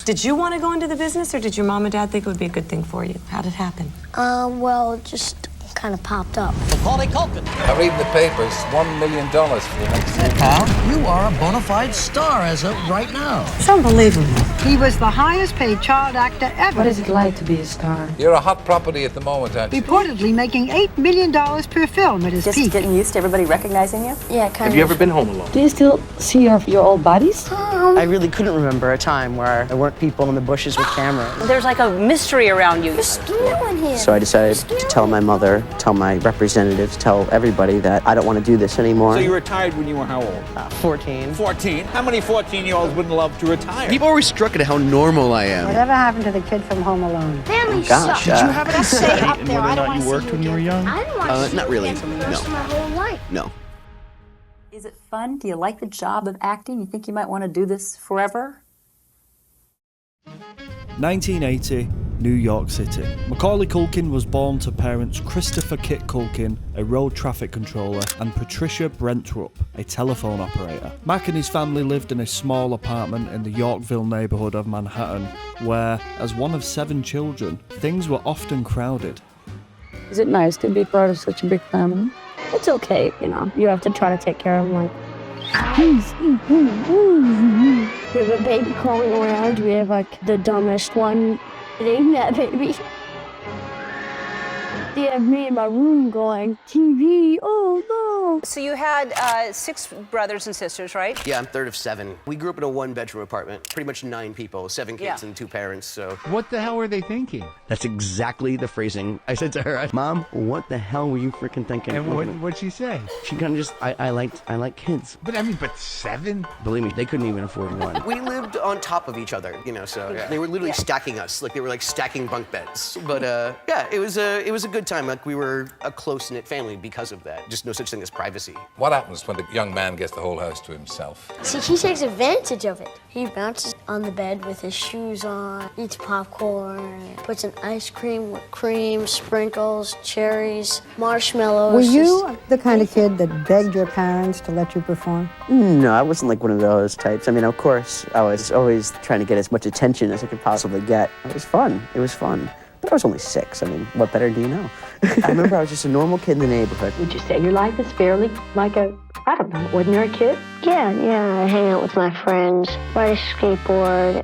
Did you want to go into the business, or did your mom and dad think it would be a good thing for you? How did it happen? Well, it just kind of popped up. Macaulay Culkin. I read in the papers, $1 million for the next year. Pal, you are a Bonafide Star as of right now. It's unbelievable. He was the highest paid child actor ever. What is it like to be a star? You're a hot property at the moment, aren't you? Reportedly making $8 million per film at his Just peak. getting used to everybody recognizing you? Yeah, kind of. Have you ever been home alone? Do you still see your old buddies? I really couldn't remember a time where there weren't people in the bushes with cameras. There's like a mystery around you. There's no one here. So I decided to tell my mother, tell my representatives, tell everybody that I don't want to do this anymore. So you retired when you were how old? 14. 14? How many 14-year-olds wouldn't love to retire? People are always struck at how normal I am. Whatever happened to the kid from Home Alone? Family Gosh, sucks. Did you have an essay up there? I don't want to see worked when you were young? I didn't want to see Not you really, again for the rest no. of my whole life. No. Is it fun? Do you like the job of acting? You think you might want to do this forever? 1980, New York City. Macaulay Culkin was born to parents Christopher Kit Culkin, a road traffic controller, and Patricia Brentrup, a telephone operator. Mac and his family lived in a small apartment in the Yorkville neighborhood of Manhattan, where, as one of 7 children, things were often crowded. Is it nice to be part of such a big family? It's okay, you know. You have to try to take care of them like. We have a baby crawling around. We have like the dumbest one hitting that baby. They have me in my room going, TV, oh no. So you had 6 brothers and sisters, right? Yeah, I'm third of 7. We grew up in a 1-bedroom apartment. Pretty much 9 people, 7 kids and 2 parents, so. What the hell were they thinking? That's exactly the phrasing I said to her. Mom, what the hell were you freaking thinking? And what'd she say? She kind of just, I like kids. But 7? Believe me, they couldn't even afford one. We lived on top of each other, you know, so they were literally stacking us. Like, they were like stacking bunk beds. But yeah, it was a good time. Like, we were a close-knit family because of that. Just no such thing as privacy. What happens when the young man gets the whole house to himself? See, he takes advantage of it. He bounces on the bed with his shoes on, eats popcorn, puts in ice cream with cream, sprinkles, cherries, marshmallows. Were you the kind of kid that begged your parents to let you perform? No, I wasn't like one of those types. I mean, of course, I was always trying to get as much attention as I could possibly get. It was fun. It was fun. But I was only 6. I mean, what better do you know? I remember I was just a normal kid in the neighborhood. Would you say your life is fairly like a, I don't know, ordinary kid? Yeah, I hang out with my friends, ride a skateboard,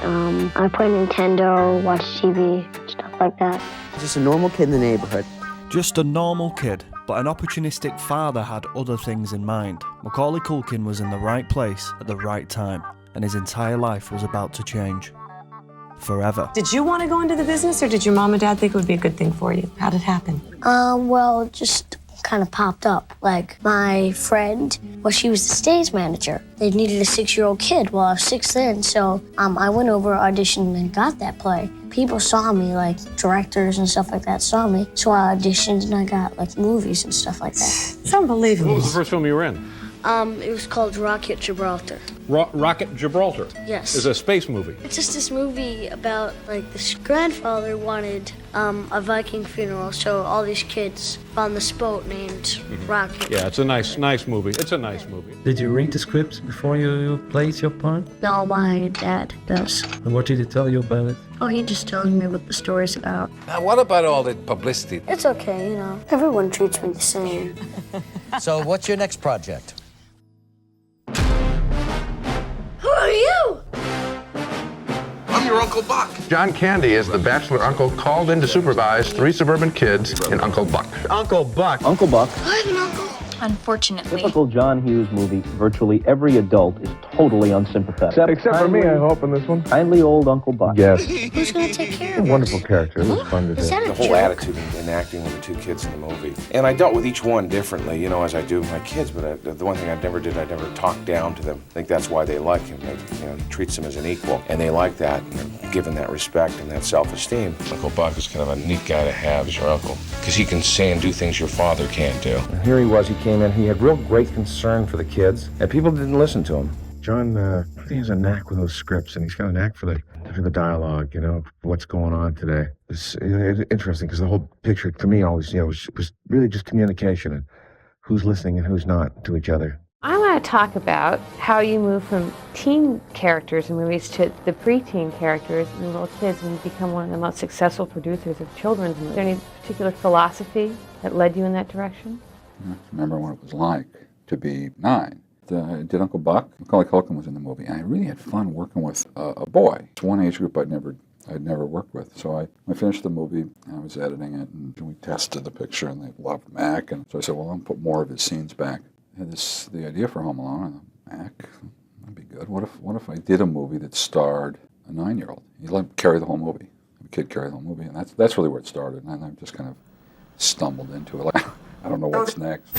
I play Nintendo, watch TV, stuff like that. Just a normal kid in the neighborhood. Just a normal kid, but an opportunistic father had other things in mind. Macaulay Culkin was in the right place at the right time, and his entire life was about to change. Forever. Did you want to go into the business, or did your mom and dad think it would be a good thing for you? How did it happen? Well, it just kind of popped up. Like, my friend, she was the stage manager. They needed a 6-year-old kid. Well, I was 6 then, so I went over, auditioned, and got that play. People saw me, like, directors and stuff like that saw me, so I auditioned, and I got, like, movies and stuff like that. It's unbelievable. What was the first film you were in? It was called Rocket Gibraltar. Rocket Gibraltar? Yes. It's a space movie. It's just this movie about, like, this grandfather wanted a Viking funeral, so all these kids found this boat named Rocket. Yeah, it's a nice movie. It's a nice movie. Did you read the script before you played your part? No, my dad does. And what did he tell you about it? Oh, he just tells me what the story's about. Now, what about all the publicity? It's okay, you know. Everyone treats me the same. So what's your next project? Who are you? I'm your Uncle Buck. John Candy is the bachelor uncle called in to supervise 3 suburban kids in Uncle Buck. Uncle Buck. Uncle Buck. I have an uncle. Unfortunately. Typical John Hughes movie. Virtually every adult is totally unsympathetic. Except for me, I hope, in this one. Kindly old Uncle Buck. Yes. Who's gonna take care of Wonderful character. It was fun to do. Is that a The whole joke? attitude in acting with the 2 kids in the movie. And I dealt with each one differently, you know, as I do with my kids, but the one thing I never talked down to them. I think that's why they like him. He treats them as an equal, and they like that, given that respect and that self-esteem. Uncle Buck is kind of a neat guy to have as your uncle, because he can say and do things your father can't do. And here he was, he came in, he had real great concern for the kids, and people didn't listen to him. John, I think he has a knack with those scripts, and he's got a knack for the dialogue, you know, what's going on today. It's interesting, because the whole picture, to me, always, was really just communication, and who's listening and who's not to each other. I want to talk about how you move from teen characters in movies to the preteen characters and little kids and become one of the most successful producers of children's movies. Is there any particular philosophy that led you in that direction? I remember what it was like to be 9. I did Uncle Buck. Macaulay Culkin was in the movie, and I really had fun working with a boy. It's one age group I'd never worked with. So I finished the movie, I was editing it, and we tested the picture, and they loved Mac. And so I said, well, I'm going to put more of his scenes back. I had the idea for Home Alone. Mac, that'd be good. What if I did a movie that starred a 9-year-old? He'd let him carry the whole movie. The kid carry the whole movie, and that's really where it started. And I just kind of stumbled into it. Like, I don't know what's next.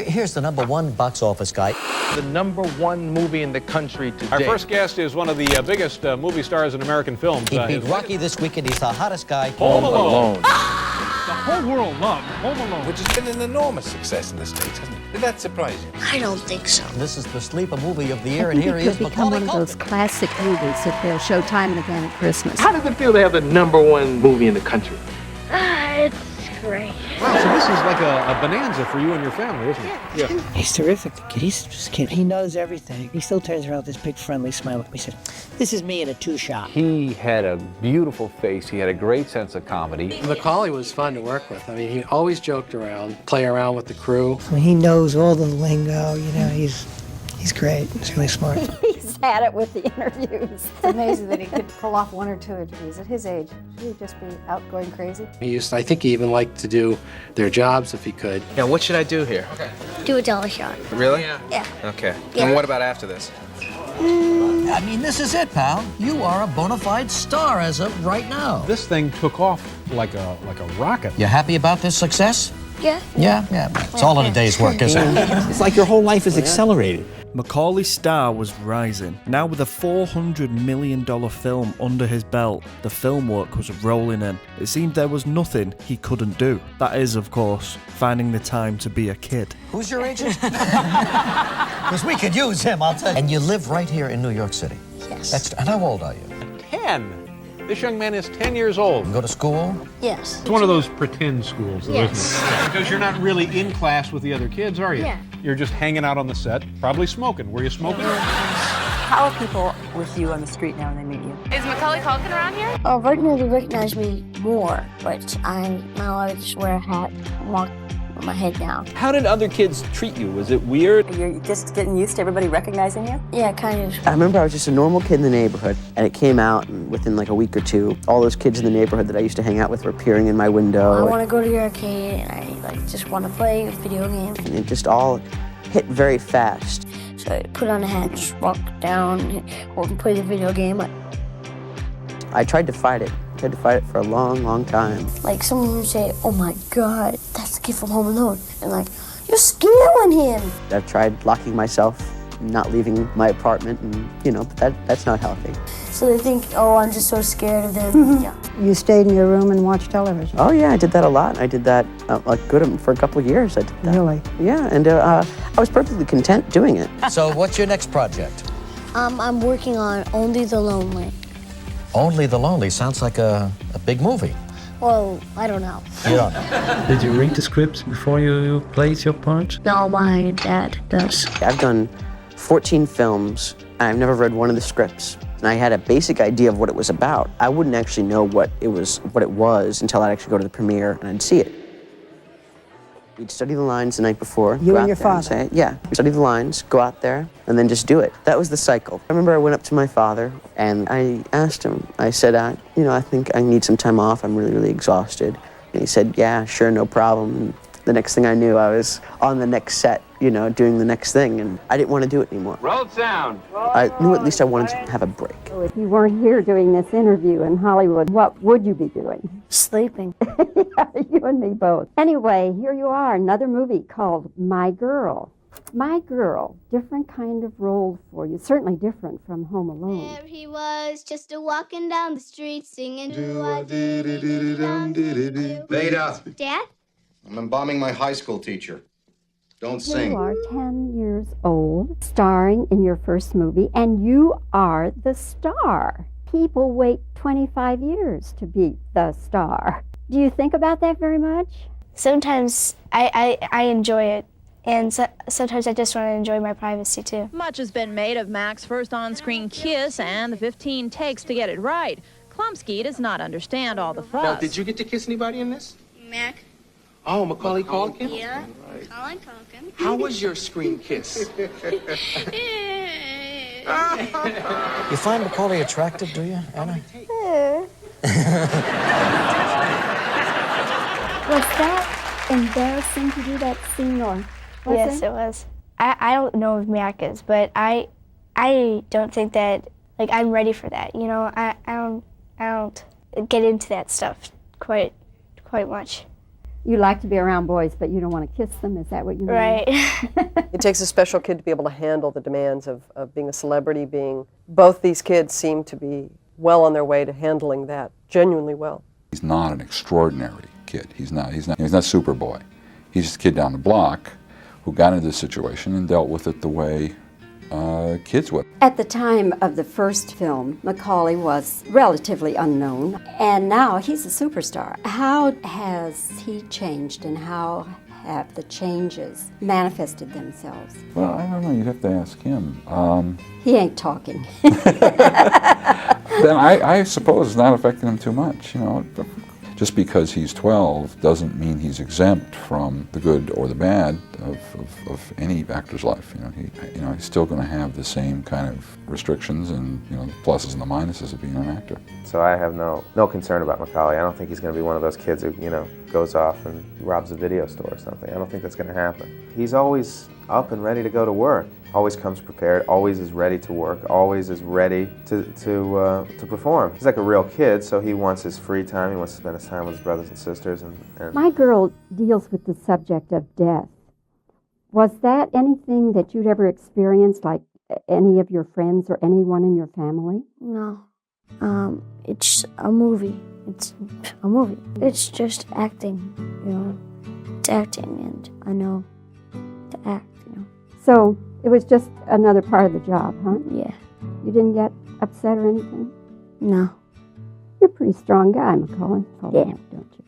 Here's the #1 box office guy. The #1 movie in the country today. Our first guest is one of the biggest movie stars in American films. He beat Rocky this weekend. He's the hottest guy. Home Alone. The whole world loved Home Alone. Which has been an enormous success in the States, hasn't it? Did that surprise you? I don't think so. This is the sleeper movie of the year, I and think here it he is, could become Macaulay one of Culkin. those classic movies that they'll show time and again at Christmas. How does it feel to have the #1 movie in the country? It's great. Wow, so this is like a bonanza for you and your family, isn't it? Yeah. He's terrific, the kid. He's just a kid. He knows everything. He still turns around with this big friendly smile. He said, this is me in a 2-shot. He had a beautiful face. He had a great sense of comedy. Macaulay was fun to work with. I mean, he always joked around, play around with the crew. I mean, he knows all the lingo, you know, he's great. He's really smart. He's had it with the interviews. It's amazing that he could pull off 1 or 2 interviews at his age. He'd just be out going crazy. I think he even liked to do their jobs if he could. Now, what should I do here? Do a dollar shot. Really? Yeah. Okay. Yeah. And what about after this? I mean, this is it, pal. You are a bona fide star as of right now. This thing took off like a rocket. You happy about this success? Yeah. Yeah. It's all in a day's work, isn't it? It's like your whole life is accelerated. Macaulay Star was rising. Now with a $400 million film under his belt, the film work was rolling in. It seemed there was nothing he couldn't do. That is, of course, finding the time to be a kid. Who's your agent? Because we could use him, I'll tell you. And you live right here in New York City? Yes. And how old are you? 10. This young man is 10 years old. You go to school? Yes. It's one of those pretend schools, though, Yes. isn't it? Because you're not really in class with the other kids, are you? Yeah. You're just hanging out on the set, probably smoking. Were you smoking? How are people with you on the street now when they meet you? Is Macaulay Culkin around here? Oh, right now they recognize me more, but now I just wear a hat and walk with my head down. How did other kids treat you? Was it weird? You're just getting used to everybody recognizing you? Yeah, kind of. I remember I was just a normal kid in the neighborhood, and it came out, and within like a week or two, all those kids in the neighborhood that I used to hang out with were appearing in my window. I want to go to the arcade, and I just want to play video games. And it just all hit very fast. So I put on a hat, just walk down, or play the video game. I tried to fight it. I tried to fight it for a long, long time. Like someone would say, "Oh my God, that's the kid from Home Alone," and like, "You're scaring him." I've tried locking myself, not leaving my apartment, and that's not healthy. So they think, "Oh, I'm just so scared of them." Yeah. You stayed in your room and watched television. Oh yeah, I did that a lot. I did that for a couple of years. I did that. Really? Yeah, and I was perfectly content doing it. So what's your next project? I'm working on Only the Lonely. Only the Lonely sounds like a big movie. Well, I don't know. You don't know. Did you read the scripts before you played your part? No, my dad does. I've done 14 films, and I've never read one of the scripts. And I had a basic idea of what it was about. I wouldn't actually know what it was until I'd actually go to the premiere and I'd see it. We'd study the lines the night before. You go and out your there father? say it. Yeah, study the lines, go out there, and then just do it. That was the cycle. I remember I went up to my father and I asked him, I said, I think I need some time off. I'm really, really exhausted. And he said, yeah, sure, no problem. And the next thing I knew, I was on the next set, doing the next thing, and I didn't want to do it anymore. Roll sound. I knew at least I wanted to have a break. If you weren't here doing this interview in Hollywood, what would you be doing? Sleeping. Yeah, you and me both. Anyway, here you are, another movie called My Girl. My Girl, different kind of role for you, certainly different from Home Alone. There he was, just a-walking down the street, singing Veda, Dad? I'm embalming my high school teacher. Don't sing. You are 10 years old, starring in your first movie, and you are the star. People wait 25 years to be the star. Do you think about that very much? Sometimes I enjoy it, and sometimes I just want to enjoy my privacy too. Much has been made of Mac's first on-screen kiss and the 15 takes to get it right. Klumsky does not understand all the fuss. Now, did you get to kiss anybody in this? Mac. Oh, Macaulay Culkin? Yeah, Macaulay Culkin. How was your screen kiss? You find Macaulay attractive, do you, Anna? Was that embarrassing to do that scene, or Yes, it was. I don't know if Mac is, but I don't think that, like, I'm ready for that. You know, I don't get into that stuff quite much. You like to be around boys, but you don't want to kiss them? Is that what you mean? Right. It takes a special kid to be able to handle the demands of being a celebrity, both these kids seem to be well on their way to handling that genuinely well. He's not an extraordinary kid. He's not Superboy. He's just a kid down the block who got into this situation and dealt with it the way kids would. At the time of the first film, Macaulay was relatively unknown, and now he's a superstar. How has he changed, and how have the changes manifested themselves? Well, I don't know. You'd have to ask him. He ain't talking. Then I suppose it's not affecting him too much. You know, just because he's 12 doesn't mean he's exempt from the good or the bad of any actor's life. You know, he's still going to have the same kind of restrictions and the pluses and the minuses of being an actor. So I have no concern about Macaulay. I don't think he's going to be one of those kids who goes off and robs a video store or something. I don't think that's going to happen. He's always up and ready to go to work. Always comes prepared. Always is ready to work. Always is ready to perform. He's like a real kid, so he wants his free time. He wants to spend his time with his brothers and sisters. And My Girl deals with the subject of death. Was that anything that you'd ever experienced, like any of your friends or anyone in your family? No. It's a movie. It's a movie. It's just acting, It's acting, and I know to act, So it was just another part of the job, huh? Yeah. You didn't get upset or anything? No. You're a pretty strong guy, Macaulay. Yeah. Don't you?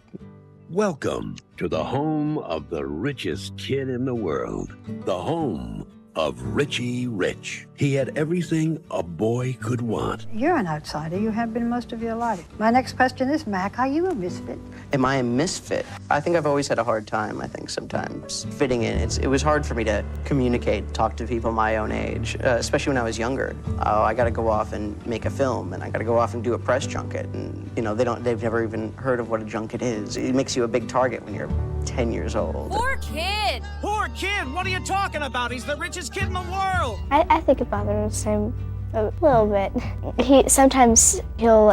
Welcome to the home of the richest kid in the world. The home of Richie Rich. He had everything a boy could want. You're an outsider. You have been most of your life. My next question is, Mac, are you a misfit? Am I a misfit? I think I've always had a hard time, sometimes fitting in. It was hard for me to communicate, talk to people my own age, especially when I was younger. I got to go off and make a film, and I got to go off and do a press junket, and they've never even heard of what a junket is. It makes you a big target when you're 10 years old. Poor kid! Poor kid! What are you talking about? He's the richest kid in the world! I think it bothers him a little bit. Sometimes he'll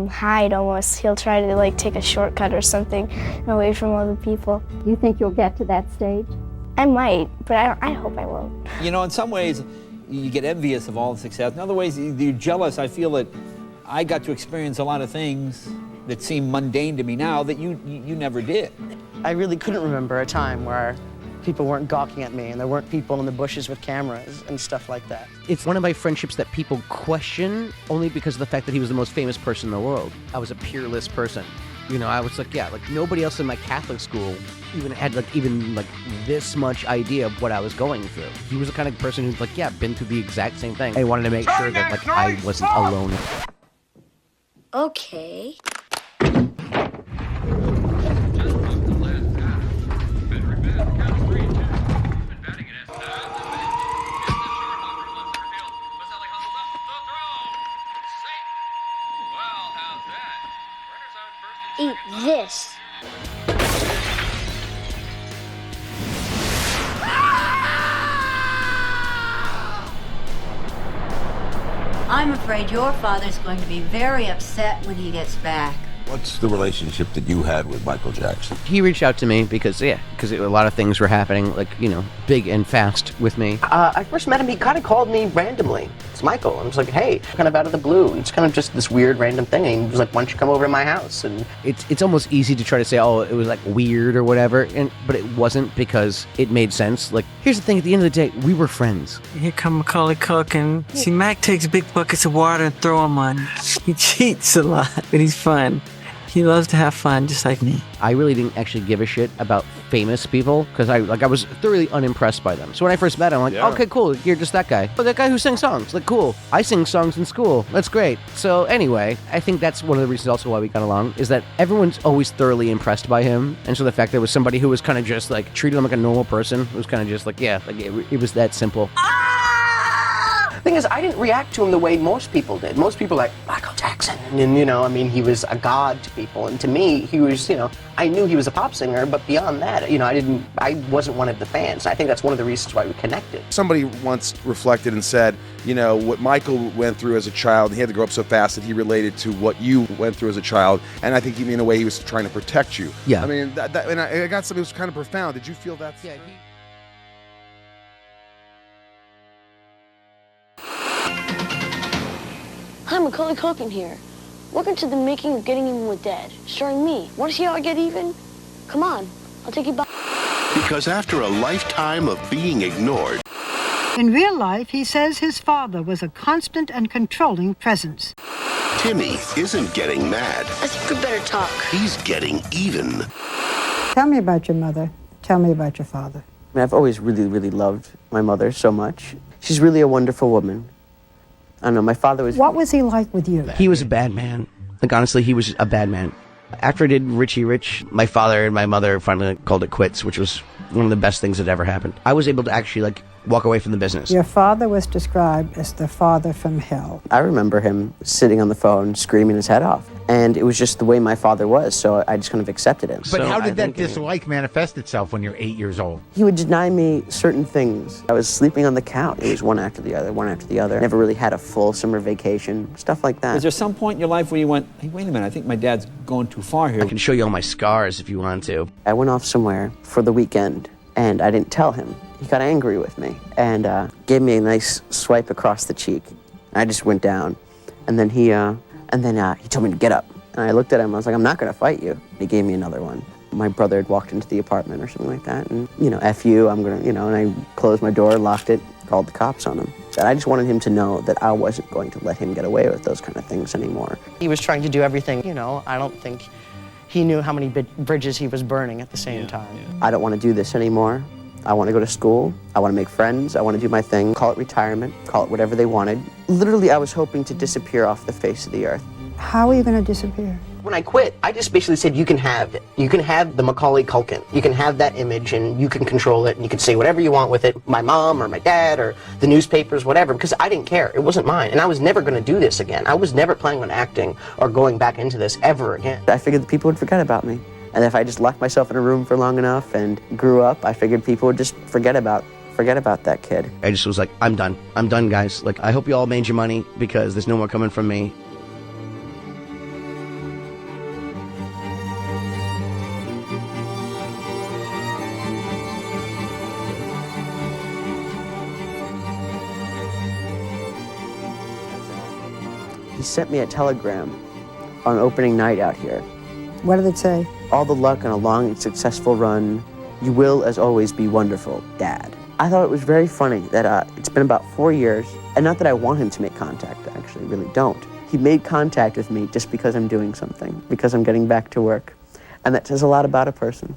hide almost. He'll try to take a shortcut or something away from other people. You think you'll get to that stage? I might, but I hope I won't. In some ways, you get envious of all the success. In other ways, you're jealous. I feel that I got to experience a lot of things that seem mundane to me now that you never did. I really couldn't remember a time where people weren't gawking at me and there weren't people in the bushes with cameras and stuff like that. It's one of my friendships that people question only because of the fact that he was the most famous person in the world. I was a peerless person. I was nobody else in my Catholic school even had this much idea of what I was going through. He was the kind of person who's been through the exact same thing. I wanted to make sure that I wasn't alone. Okay. Eat this. I'm afraid your father's going to be very upset when he gets back. What's the relationship that you had with Michael Jackson? He reached out to me because, because a lot of things were happening, like, you know, big and fast with me. I first met him, he kind of called me randomly. It's Michael. And I was like, hey, kind of out of the blue. It's kind of just this weird random thing. And he was like, why don't you come over to my house? And it's almost easy to try to say, oh, it was like weird or whatever, but it wasn't, because it made sense. Like, here's the thing, at the end of the day, we were friends. Here come Macaulay Culkin. See, Mac takes big buckets of water and throw them on. He cheats a lot, but he's fun. He loves to have fun, just like me. I really didn't actually give a shit about famous people, because I was thoroughly unimpressed by them. So when I first met him, I'm like, okay, cool, you're just that guy. Oh, that guy who sings songs. Like, cool. I sing songs in school. That's great. So anyway, I think that's one of the reasons also why we got along, is that everyone's always thoroughly impressed by him. And so the fact there was somebody who was kind of just like, treated him like a normal person, it was kind of just like, yeah, like it was that simple. the thing is, I didn't react to him the way most people did. Most people like, Michael Jackson. And, you know, I mean, he was a god to people. And to me, he was, you know, I knew he was a pop singer, but beyond that, you know, I wasn't one of the fans. I think that's one of the reasons why we connected. Somebody once reflected and said, you know, what Michael went through as a child, he had to grow up so fast that he related to what you went through as a child. And I think, in a way, he was trying to protect you. Yeah. I mean, and I got something that was kind of profound. Did you feel that? Yeah. Hi, Macaulay Culkin here. Welcome to the making of Getting Even with Dad, starring me. Want to see how I get even? Come on, I'll take you back. Because after a lifetime of being ignored, In real life, he says his father was a constant and controlling presence. Timmy isn't getting mad. I think we better talk. He's getting even. Tell me about your mother. Tell me about your father. I mean, I've always really, really loved my mother so much. She's really a wonderful woman. I don't know, my father was... What was he like with you? He was a bad man. Like, honestly, he was a bad man. After I did Richie Rich, my father and my mother finally called it quits, which was one of the best things that ever happened. I was able to actually, like, walk away from the business. Your father was described as the father from hell. I remember him sitting on the phone, screaming his head off. And it was just the way my father was, so I just kind of accepted him. But how did that dislike manifest itself when you're 8 years old? He would deny me certain things. I was sleeping on the couch. It was one after the other, one after the other. Never really had a full summer vacation, stuff like that. Was there some point in your life where you went, hey, wait a minute, I think my dad's going too far here? I can show you all my scars if you want to. I went off somewhere for the weekend, and I didn't tell him. He got angry with me and gave me a nice swipe across the cheek. I just went down, and then he told me to get up. And I looked at him, I was like, I'm not gonna fight you. He gave me another one. My brother had walked into the apartment or something like that, and, you know, F you, I'm gonna, you know, and I closed my door, locked it, called the cops on him. And I just wanted him to know that I wasn't going to let him get away with those kind of things anymore. He was trying to do everything, you know, I don't think he knew how many bridges he was burning at the same time. I don't want to do this anymore. I want to go to school. I want to make friends. I want to do my thing. Call it retirement. Call it whatever they wanted. Literally, I was hoping to disappear off the face of the earth. How are you going to disappear? When I quit, I just basically said, you can have it. You can have the Macaulay Culkin. You can have that image, and you can control it, and you can say whatever you want with it. My mom or my dad or the newspapers, whatever, because I didn't care. It wasn't mine, and I was never going to do this again. I was never planning on acting or going back into this ever again. I figured that people would forget about me. And if I just locked myself in a room for long enough and grew up, I figured people would just forget about that kid. I just was like, I'm done. I'm done, guys. Like, I hope you all made your money, because there's no more coming from me. He sent me a telegram on opening night out here. What did it say? All the luck on a long and successful run. You will, as always, be wonderful, Dad. I thought it was very funny that it's been about 4 years, and not that I want him to make contact, I actually really don't. He made contact with me just because I'm doing something, because I'm getting back to work. And that says a lot about a person.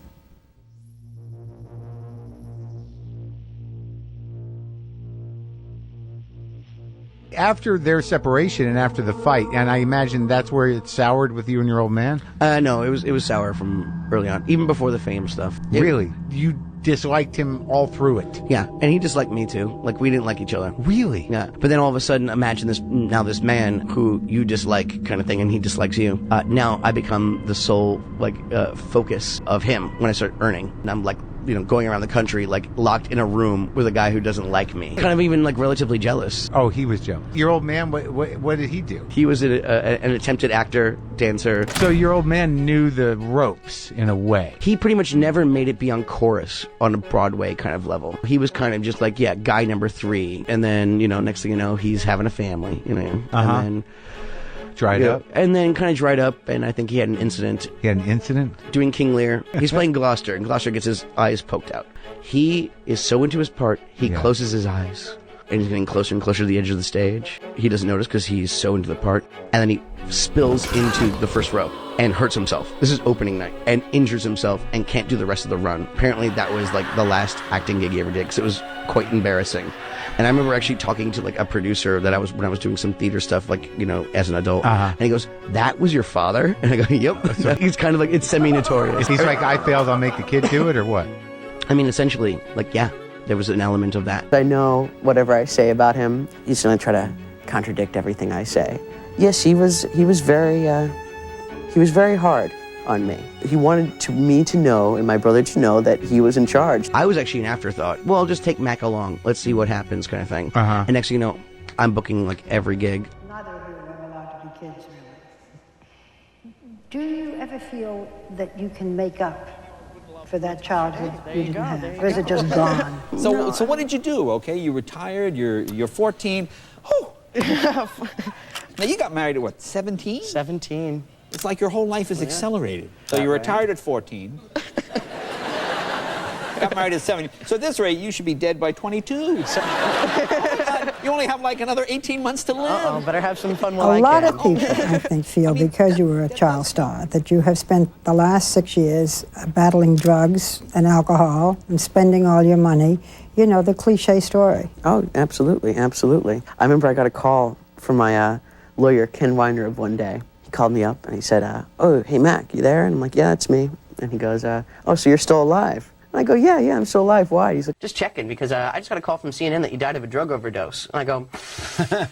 After their separation and after the fight, and I imagine that's where it soured with you and your old man? No, it was sour from early on, even before the fame stuff. Really? You disliked him all through it? Yeah, and he disliked me too. Like, we didn't like each other. Really? Yeah. But then all of a sudden, imagine this man who you dislike kind of thing, and he dislikes you. Now I become the sole, focus of him when I start earning. And I'm like going around the country, like, locked in a room with a guy who doesn't like me. Kind of even, like, relatively jealous. Oh, he was jealous. Your old man, what did he do? He was an attempted actor, dancer. So your old man knew the ropes, in a way. He pretty much never made it beyond chorus on a Broadway kind of level. He was kind of just like, yeah, guy number 3. And then, next thing you know, he's having a family, and then... Dried up? And then kind of dried up, and I think he had an incident. He had an incident? Doing King Lear. He's playing Gloucester, and Gloucester gets his eyes poked out. He is so into his part, he closes his eyes, and he's getting closer and closer to the edge of the stage. He doesn't notice because he's so into the part, and then he spills into the first row and hurts himself. This is opening night, and injures himself and can't do the rest of the run. Apparently that was like the last acting gig he ever did, because it was quite embarrassing. And I remember actually talking to like a producer when I was doing some theater stuff, like, as an adult. And he goes, "That was your father?" And I go, "Yep." He's kind of like, it's semi-notorious. He's like, "I failed, I'll make the kid do it," or what? I mean, essentially, like, yeah, there was an element of that. I know whatever I say about him, he's going to try to contradict everything I say. Yes, he was very hard on me. He wanted me to know, and my brother to know, that he was in charge. I was actually an afterthought. Well, just take Mac along. Let's see what happens, kind of thing. And next thing you know, I'm booking like every gig. Neither of you are allowed to be kids, really. Do you ever feel that you can make up for that childhood you didn't have? Or is it just gone? So what did you do? Okay, you retired. You're 14. Oh. Now you got married at what? 17? 17. It's like your whole life is accelerated. So you retired at 14. Got married at 17. So at this rate, you should be dead by 22. So you only have like another 18 months to live. Better have some fun while I A can. lot of people, I think, feel because you were a child star that you have spent the last 6 years battling drugs and alcohol and spending all your money. The cliche story. Oh, absolutely, absolutely. I remember I got a call from my lawyer, Ken Weinrib, one day. He called me up and he said, "Oh, hey, Mac, you there?" And I'm like, "Yeah, it's me." And he goes, "Oh, so you're still alive?" And I go, yeah, I'm still alive. Why? He's like, "Just checking, because I just got a call from CNN that you died of a drug overdose." And I go,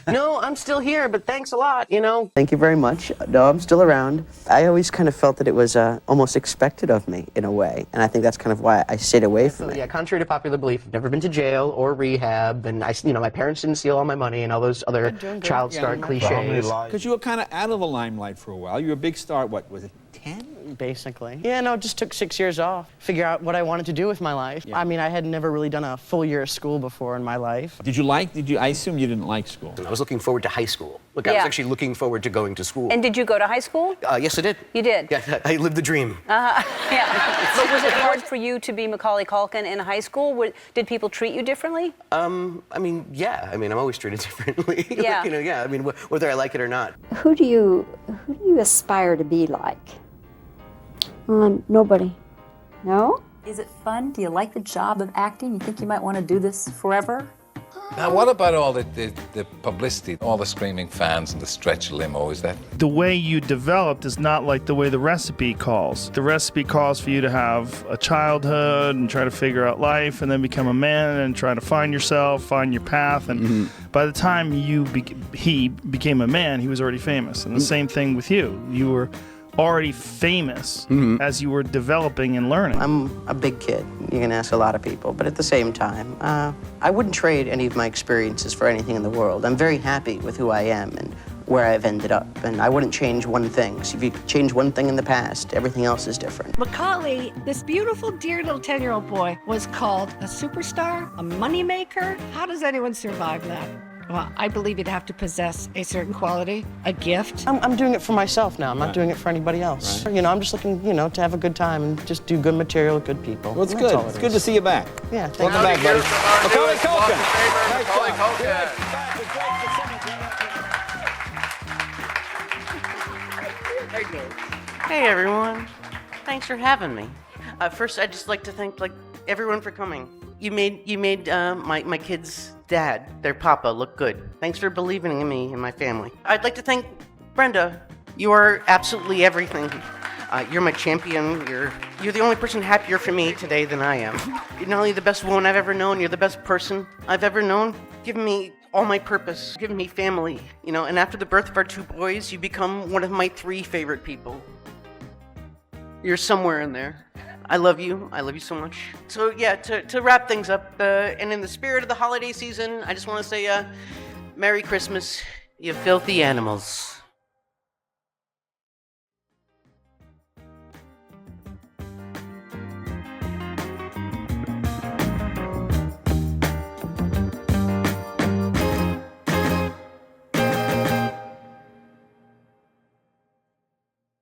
"No, I'm still here, but thanks a lot, "Thank you very much. No, I'm still around." I always kind of felt that it was almost expected of me in a way, and I think that's kind of why I stayed away from it. Yeah, contrary to popular belief, I've never been to jail or rehab, and my parents didn't steal all my money and all those other child star cliches. Because you were kind of out of the limelight for a while. You were a big star, what, was it 10? Basically. Yeah, no, it just took 6 years off. Figure out what I wanted to do with my life. Yeah. I mean, I had never really done a full year of school before in my life. I assume you didn't like school. I was looking forward to high school. I was actually looking forward to going to school. And did you go to high school? Yes, I did. You did? Yeah, I lived the dream. Yeah. But was it hard for you to be Macaulay Culkin in high school? Did people treat you differently? Yeah. I'm always treated differently. Yeah. Whether I like it or not. Who do you aspire to be like? Nobody. No? Is it fun? Do you like the job of acting? You think you might want to do this forever? Now, what about all the publicity, all the screaming fans and the stretch limo? Is that... The way you developed is not like the way the recipe calls. The recipe calls for you to have a childhood and try to figure out life and then become a man and try to find yourself, find your path. And by the time he became a man, he was already famous. And the same thing with you. You were already famous as you were developing and learning. I'm a big kid. You can ask a lot of people, but at the same time, I wouldn't trade any of my experiences for anything in the world. I'm very happy with who I am and where I've ended up, and I wouldn't change one thing. So if you change one thing in the past, everything else is different. Macaulay, this beautiful, dear little 10-year-old boy, was called a superstar, a moneymaker. How does anyone survive that? Well, I believe you'd have to possess a certain quality, a gift. I'm doing it for myself now. I'm not doing it for anybody else. Right. I'm just looking, to have a good time and just do good material with good people. Well, it's good. It's good to see you back. Yeah, welcome back, buddy. Macaulay Culkin. Macaulay Culkin. Hey, everyone. Thanks for having me. First, I'd just like to thank everyone for coming. You made my kids' dad, their papa, look good. Thanks for believing in me and my family. I'd like to thank Brenda. You are absolutely everything. You're my champion. You're the only person happier for me today than I am. You're not only the best woman I've ever known, you're the best person I've ever known. Giving me all my purpose, giving me family, and after the birth of our 2 boys, you become one of my 3 favorite people. You're somewhere in there. I love you. I love you so much. So yeah, to wrap things up, and in the spirit of the holiday season, I just want to say, Merry Christmas, you filthy animals.